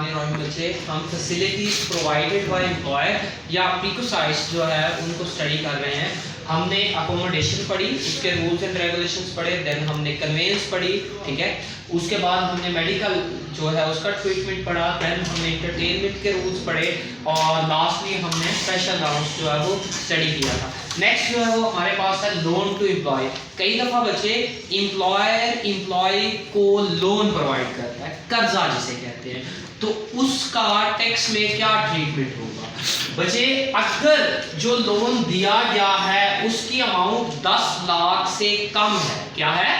बिस्मिल्लाहिर्रहमानिर्रहीम बच्चे, हम फैसिलिटीज प्रोवाइडेड बाय एम्प्लॉयर या प्रीकोसाइट्स जो है उनको स्टडी कर रहे हैं। हमने अकोमोडेशन पढ़ी, उसके रूल्स एंड रेगुलेशंस पढ़े, देन हमने कन्वेंस पढ़ी, ठीक है। उसके बाद हमने मेडिकल जो है उसका ट्रीटमेंट पढ़ा, देन हमने एंटरटेनमेंट के रूल्स पढ़े और लास्टली हमने स्पेशल राउंड्स जो है वो स्टडी किया था। नेक्स्ट जो है वो हमारे पास है लोन टू एम्प्लॉय। कई दफ़ा बच्चे एम्प्लॉयर एम्प्लॉय को लोन प्रोवाइड करता है, कर्जा जिसे कहते हैं, तो उसका टैक्स में क्या ट्रीटमेंट होगा बच्चे? अगर जो लोन दिया गया है उसकी अमाउंट 10 लाख से कम है, क्या है?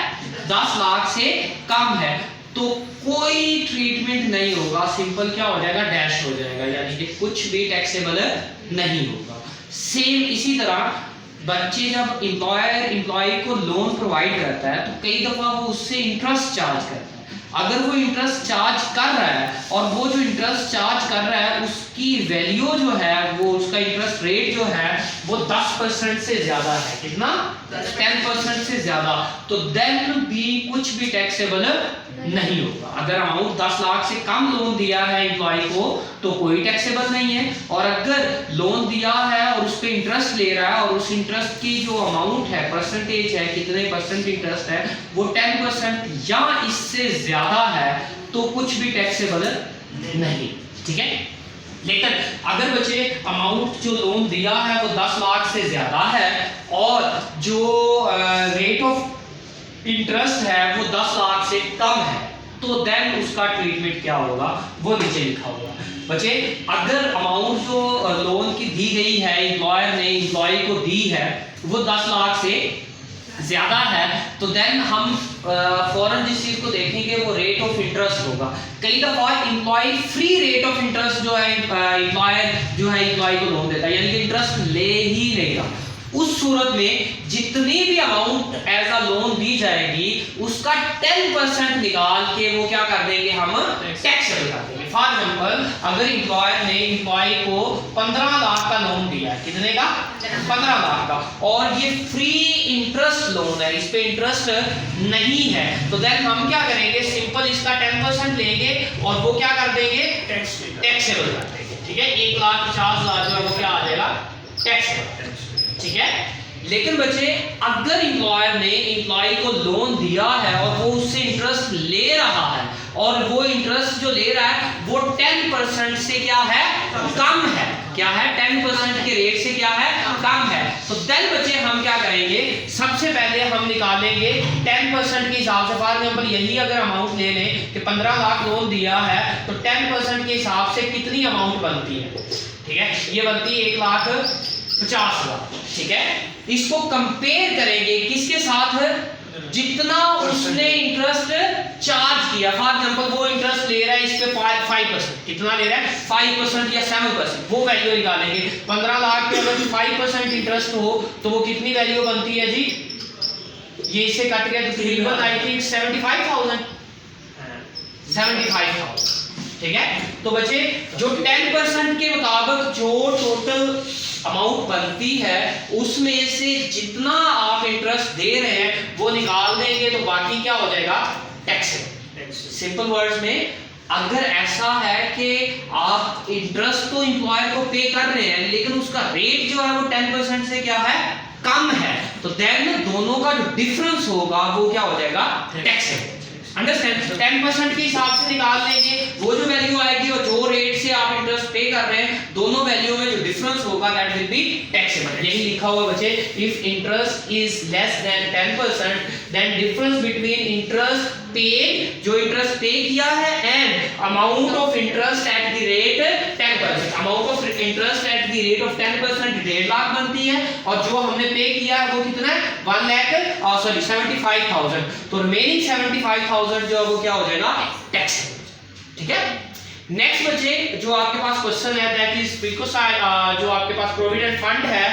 10 लाख से कम है, तो कोई ट्रीटमेंट नहीं होगा, सिंपल क्या हो जाएगा? डैश हो जाएगा, यानी कि कुछ भी टैक्सेबल नहीं होगा। सेम इसी तरह बच्चे जब एम्प्लॉयर एम्प्लॉय को लोन प्रोवाइड करता है तो कई दफ़ा वो उससे इंटरेस्ट चार्ज करता है। अगर वो इंटरेस्ट चार्ज कर रहा है और वो जो इंटरेस्ट चार्ज कर रहा है उसकी वैल्यू जो है वो उसका इंटरेस्ट रेट जो है वो 10% से ज़्यादा है, कितना? 10% से ज़्यादा, तो देन भी कुछ भी टैक्सेबल नहीं होगा। अगर अमाउंट 10 लाख से कम लोन दिया है एम्प्लॉय को तो कोई टैक्सेबल नहीं है, और अगर लोन दिया है और उस पर इंटरेस्ट ले रहा है और उस इंटरेस्ट की जो अमाउंट है, परसेंटेज है, कितने परसेंट इंटरेस्ट है, वो 10% या इससे ज्यादा है तो कुछ भी टैक्सेबल नहीं, ठीक है। लेकिन अगर बच्चे अमाउंट जो लोन दिया है वो 10 लाख से ज्यादा है और जो रेट ऑफ इंटरेस्ट है वो 10 लाख से कम है, तो देन उसका ट्रीटमेंट क्या होगा वो नीचे लिखा होगा। बच्चे अगर अमाउंट जो लोन की दी गई है, एम्प्लॉयर ने एम्प्लॉय को दी है, वो 10 लाख से ज्यादा है, तो देन हम फौरन जिस चीज को देखेंगे वो रेट ऑफ इंटरेस्ट होगा। कई दफा employee free rate of interest जो है एम्प्लॉयर जो है एम्प्लॉय को लोन देता है, यानी कि इंटरेस्ट ले ही नहीं रहा। उस सूरत में जितनी भी अमाउंट एज अ लोन दी जाएगी उसका 10% निकाल के वो क्या कर देंगे? हम टैक्सेबल कर देंगे। फॉर एग्जांपल अगर एम्प्लॉयर ने एम्प्लॉय को 15 लाख का लोन दिया है, कितने का? 15 लाख का, और ये फ्री इंटरेस्ट लोन है, इस पे इंटरेस्ट नहीं है, तो देन हम क्या करेंगे? सिंपल इसका 10% लेंगे और वो क्या कर देंगे? टैक्सेबल कर देंगे, ठीक है। 1,50,000 जो है वो क्या आ जाएगा? टैक्सेबल, ठीक है। लेकिन बच्चे अगर एम्प्लॉयर ने एम्प्लॉय को लोन दिया है और वो उससे इंटरेस्ट ले रहा है और वो इंटरेस्ट जो ले रहा है वो 10% से क्या है? कम है, क्या है? 10% के रेट से क्या है? कम है, तो देन बच्चे हम क्या करेंगे? सबसे पहले हम निकालेंगे 10% के हिसाब से। फॉर एग्जांपल यही अगर अमाउंट ले लें कि 15 लाख लोन दिया है तो 10% के हिसाब से कितनी अमाउंट बनती है? ठीक है, ये बनती है 1,50,000, ठीक है। इसको कंपेयर करेंगे किसके साथ? जितना उसने इंटरेस्ट चार्ज किया। फॉर एग्जांपल वो इंटरेस्ट ले रहा है इस पे 5%, कितना ले रहा है? 5% या 7%, वो वैल्यू निकालेंगे। 15 लाख पे अगर 5% इंटरेस्ट हो तो वो कितनी वैल्यू बनती है जी? ये इससे कट गया तो तकरीबन आई थिंक 75,000, 75,000, ठीक है। तो बच्चे जो 10% के मुताबिक जो टोटल अमाउंट बनती है उसमें से जितना आप इंटरेस्ट दे रहे हैं वो निकाल देंगे तो बाकी क्या हो जाएगा? टैक्सेबल। सिंपल वर्ड्स में अगर ऐसा है कि आप इंटरेस्ट तो एम्प्लॉयर को पे कर रहे हैं लेकिन उसका रेट जो है वो 10% से क्या है? कम है, तो देन दोनों का जो डिफरेंस होगा वो क्या हो जाएगा? टैक्सेबल। अंडरस्टैंड? 10% के हिसाब से निकाल लेंगे, वो जो वैल्यू आएगी और जो रेट से आप इंटरेस्ट पे कर रहे हैं दोनों वैल्यू में जो डिफरेंस होगा दैट विल बी टैक्सेबल। यही लिखा हुआ बच्चे, if interest is less than 10% then difference between interest paid, जो इंटरेस्ट पे किया है, and amount of interest at the rate 10%। Amount of interest at the rate of 10% 1.5 lakh बनती है और जो हमने पे किया है वो कितना है? 75,000, तो रिमेनिंग 75,000 जो है वो क्या हो जाएगा? टैक्सेबल, ठीक है। नेक्स्ट बच्चे जो आपके पास क्वेश्चन है दैट इज प्रीकोसाइट, जो आपके पास प्रोविडेंट फंड है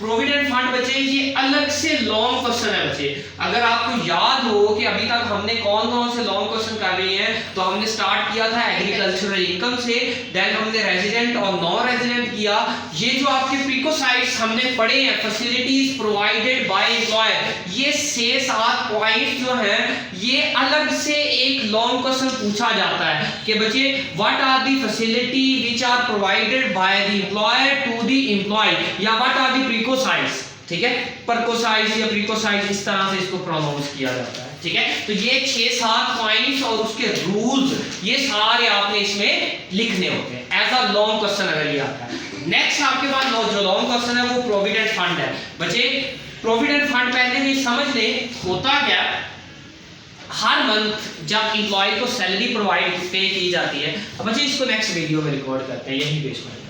प्रोविडेंट फंड बच्चे ये अलग से लॉन्ग क्वेश्चन है बच्चे। अगर आपको याद हो कि अभी तक हमने कौन कौन से लॉन्ग क्वेश्चन कर रहे हैं, तो हमने स्टार्ट किया था एग्रीकल्चरल इनकम से, देन हमने रेजिडेंट और नॉन रेजिडेंट किया। ये जो आपके प्रीकोसाइट्स हमने पढ़े हैं, फैसिलिटीज प्रोवाइडेड बाय एम्प्लॉयर, ये 6-7 पॉइंट जो हैं ये अलग से एक लॉन्ग क्वेश्चन पूछा जाता है कि बच्चे what are the facility which are provided by the employer to the employee, या व्हाट आर द प्रीकोसाइट्स, ठीक है, परकोसाइट्स या प्रीकोसाइट्स इस तरह से इसको प्रोनाउंस किया जाता है, ठीक है। तो ये 6-7 पॉइंट्स और उसके रूल्स ये सारे आपने इसमें लिखने होते हैं एज अ लॉन्ग क्वेश्चन अगर ये आता है। नेक्स्ट आपके पास जो लॉन्ग क्वेश्चन है वो प्रोविडेंट फंड है बच्चे। प्रोविडेंट फंड पहले ये समझ लें होता क्या, हर मंथ जब एम्प्लॉय को सैलरी प्रोवाइड पे की जाती है। अब बच्चे इसको नेक्स्ट वीडियो में रिकॉर्ड करते हैं, यही बेस में।